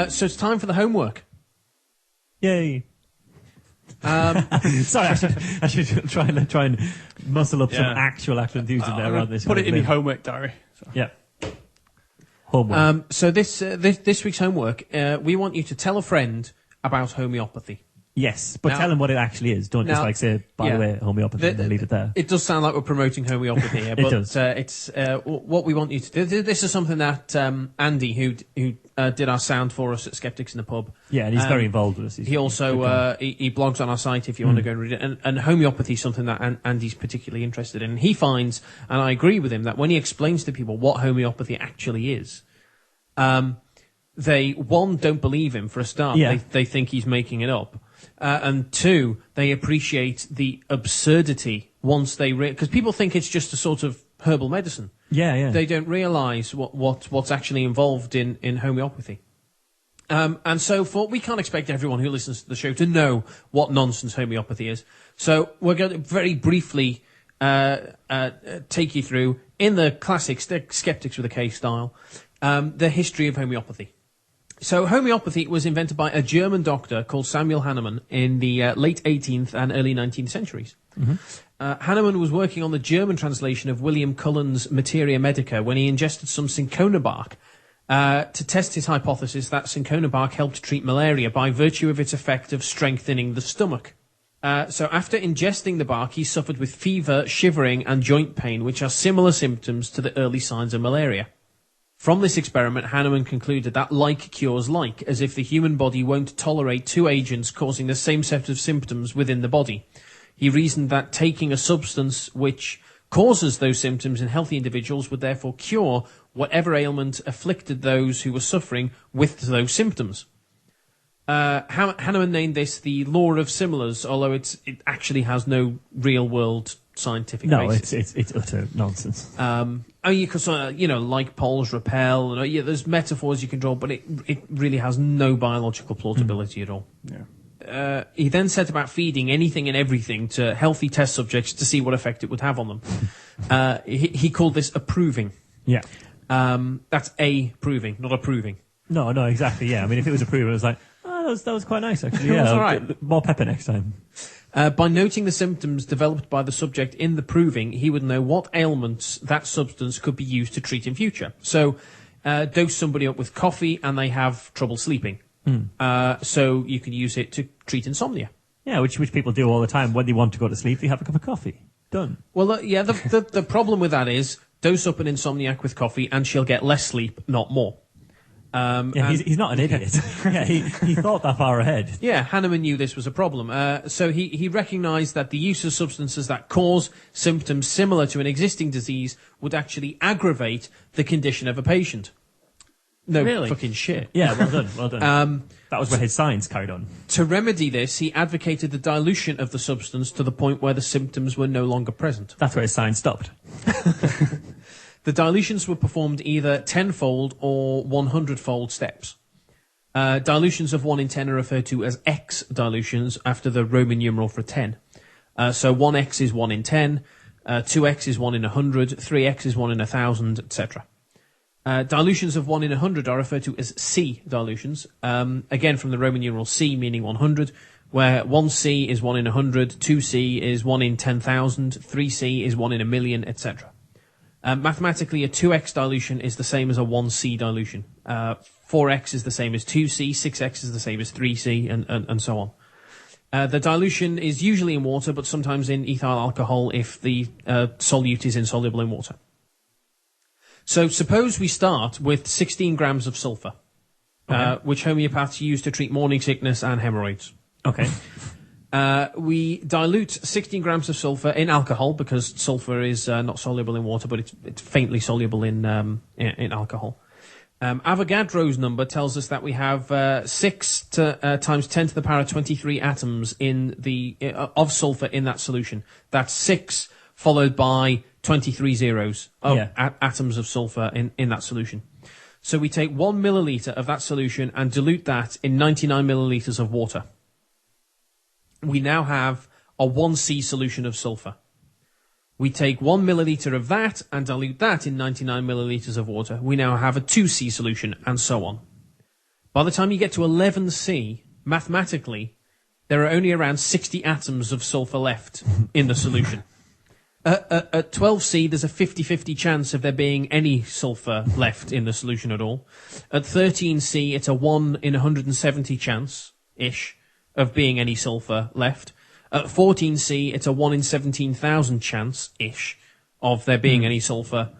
So it's time for the homework. Yay. Sorry, I should try and muscle up some actual enthusiasm around this. Put it in your homework diary. So. Yeah. Homework. So this week's homework, we want you to tell a friend about homeopathy. Yes, but now, tell them what it actually is. Don't just say, by the way, homeopathy, and leave it there. It does sound like we're promoting homeopathy here, but does. It's what we want you to do. This is something that Andy, who did our sound for us at Skeptics in the Pub. Yeah, and he's very involved with us. He also he blogs on our site if you want to go and read it. And homeopathy is something that Andy's particularly interested in. And he finds, and I agree with him, that when he explains to people what homeopathy actually is, they, one, don't believe him for a start. Yeah. They think he's making it up. And two, they appreciate the absurdity once they because people think it's just a sort of herbal medicine. Yeah. They don't realise what's actually involved in homeopathy. And so we can't expect everyone who listens to the show to know what nonsense homeopathy is. So we're going to very briefly take you through, in the classic Skeptics with a K style, the history of homeopathy. So homeopathy was invented by a German doctor called Samuel Hahnemann in the late 18th and early 19th centuries. Hahnemann was working on the German translation of William Cullen's Materia Medica when he ingested some cinchona bark to test his hypothesis that cinchona bark helped treat malaria by virtue of its effect of strengthening the stomach. So after ingesting the bark, he suffered with fever, shivering, and joint pain, which are similar symptoms to the early signs of malaria. From this experiment, Hahnemann concluded that like cures like, as if the human body won't tolerate two agents causing the same set of symptoms within the body. He reasoned that taking a substance which causes those symptoms in healthy individuals would therefore cure whatever ailment afflicted those who were suffering with those symptoms. Hahnemann named this the law of similars, although it actually has no real-world scientific basis. No, it's utter nonsense. You could like poles repel. There's metaphors you can draw, but it really has no biological plausibility at all. Yeah. He then set about feeding anything and everything to healthy test subjects to see what effect it would have on them. He called this approving. Yeah. That's proving, not approving. No, exactly. Yeah, I mean, if it was approving, it was like, that was quite nice actually. Yeah, was all right. More pepper next time. By noting the symptoms developed by the subject in the proving, he would know what ailments that substance could be used to treat in future. So, dose somebody up with coffee and they have trouble sleeping. So you could use it to treat insomnia. Yeah, which people do all the time. When they want to go to sleep, they have a cup of coffee. Done. Well, the problem with that is dose up an insomniac with coffee and she'll get less sleep, not more. He's not an idiot. Yeah, he thought that far ahead. Yeah, Hahnemann knew this was a problem. So he recognised that the use of substances that cause symptoms similar to an existing disease would actually aggravate the condition of a patient. No really? Fucking shit. Yeah, well done. That was where his science carried on. To remedy this, he advocated the dilution of the substance to the point where the symptoms were no longer present. That's where his science stopped. The dilutions were performed either 10-fold or 100-fold steps. Dilutions of 1 in 10 are referred to as X dilutions after the Roman numeral for 10. So 1X is 1 in 10, 2X is 1 in 100, 3X is 1 in 1,000, etc. Dilutions of 1 in 100 are referred to as C dilutions, again from the Roman numeral C meaning 100, where 1C is 1 in 100, 2C is 1 in 10,000, 3C is 1 in a million, etc. Mathematically, a 2x dilution is the same as a 1c dilution. 4x is the same as 2c, 6x is the same as 3c, and so on. The dilution is usually in water, but sometimes in ethyl alcohol if the solute is insoluble in water. So suppose we start with 16 grams of sulfur, which homeopaths use to treat morning sickness and hemorrhoids. Okay. We dilute 16 grams of sulfur in alcohol because sulfur is not soluble in water, but it's faintly soluble in alcohol. Avogadro's number tells us that we have 6 times 10 to the power of 23 atoms of sulfur in that solution. That's 6 followed by 23 zeros of atoms of sulfur in that solution. So we take 1 milliliter of that solution and dilute that in 99 milliliters of water. We now have a 1C solution of sulfur. We take 1 milliliter of that and dilute that in 99 milliliters of water. We now have a 2C solution, and so on. By the time you get to 11C, mathematically, there are only around 60 atoms of sulfur left in the solution. At 12C, there's a 50-50 chance of there being any sulfur left in the solution at all. At 13C, it's a 1 in 170 chance-ish of being any sulfur left. At 14C, it's a 1 in 17,000 chance-ish of there being any sulfur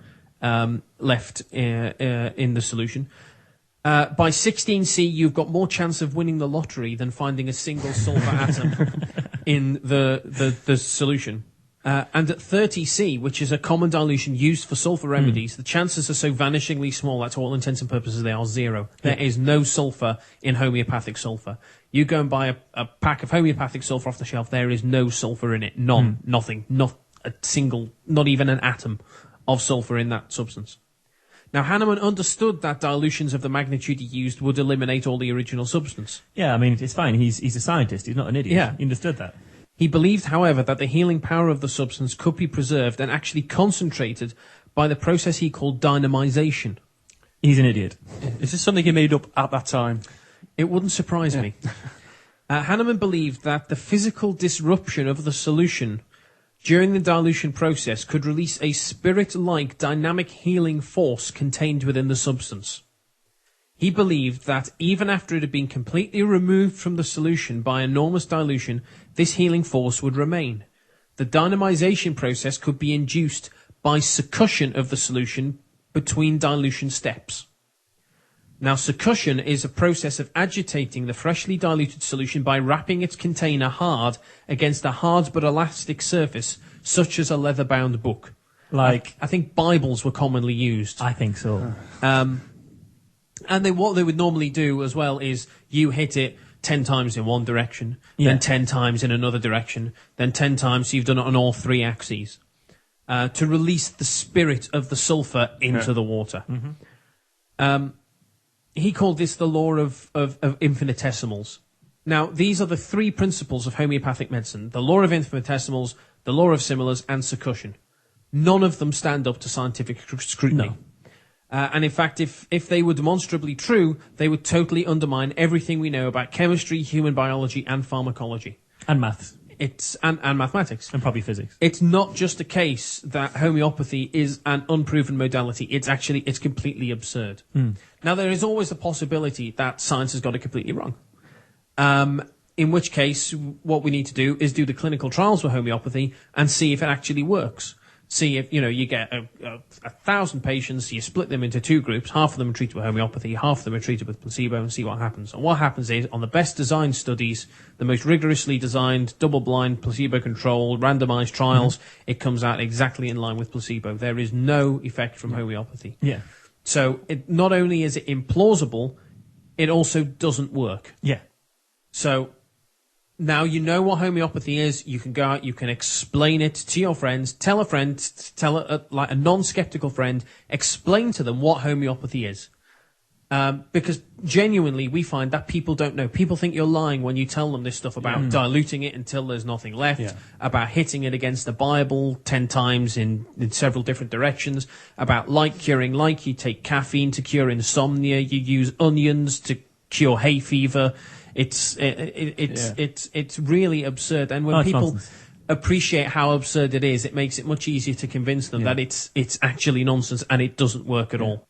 left in the solution. By 16C, you've got more chance of winning the lottery than finding a single sulfur atom in the solution. And at 30C, which is a common dilution used for sulfur remedies, the chances are so vanishingly small that to all intents and purposes they are zero. There is no sulfur in homeopathic sulfur. You go and buy a pack of homeopathic sulfur off the shelf, there is no sulfur in it. None. Nothing. Not a single, not even an atom of sulfur in that substance. Now, Hahnemann understood that dilutions of the magnitude he used would eliminate all the original substance. Yeah, I mean, it's fine. He's a scientist. He's not an idiot. Yeah. He understood that. He believed, however, that the healing power of the substance could be preserved and actually concentrated by the process he called dynamization. He's an idiot. Is this something he made up at that time? It wouldn't surprise me. Hahnemann believed that the physical disruption of the solution during the dilution process could release a spirit-like dynamic healing force contained within the substance. He believed that even after it had been completely removed from the solution by enormous dilution, this healing force would remain. The dynamization process could be induced by succussion of the solution between dilution steps. Now, succussion is a process of agitating the freshly diluted solution by wrapping its container hard against a hard but elastic surface, such as a leather-bound book. Like, I think Bibles were commonly used. I think so. And what they would normally do as well is you hit it 10 times in one direction, then 10 times in another direction, then 10 times, so you've done it on all three axes, to release the spirit of the sulfur into the water. Mm-hmm. He called this the law of infinitesimals. Now, these are the three principles of homeopathic medicine: the law of infinitesimals, the law of similars, and succussion. None of them stand up to scientific scrutiny. No. And in fact, if they were demonstrably true, they would totally undermine everything we know about chemistry, human biology, and pharmacology. And maths. And mathematics. And probably physics. It's not just a case that homeopathy is an unproven modality. It's completely absurd. Now, there is always the possibility that science has got it completely wrong. In which case, what we need to do is do the clinical trials for homeopathy and see if it actually works. See if, you get 1,000 patients, you split them into two groups, half of them are treated with homeopathy, half of them are treated with placebo, and see what happens. And what happens is, on the best designed studies, the most rigorously designed, double-blind, placebo-controlled, randomized trials, it comes out exactly in line with placebo. There is no effect from homeopathy. Yeah. So not only is it implausible, it also doesn't work. Yeah. So now you know what homeopathy is. You can go out, you can explain it to your friends. Tell a friend, tell a non-skeptical friend, explain to them what homeopathy is. Because genuinely, we find that people don't know. People think you're lying when you tell them this stuff about diluting it until there's nothing left, about hitting it against the Bible 10 times in several different directions, about like curing like. You take caffeine to cure insomnia. You use onions to cure hay fever. It's really absurd, and when people nonsense. appreciate how absurd it is, it makes it much easier to convince them that it's actually nonsense and it doesn't work at all.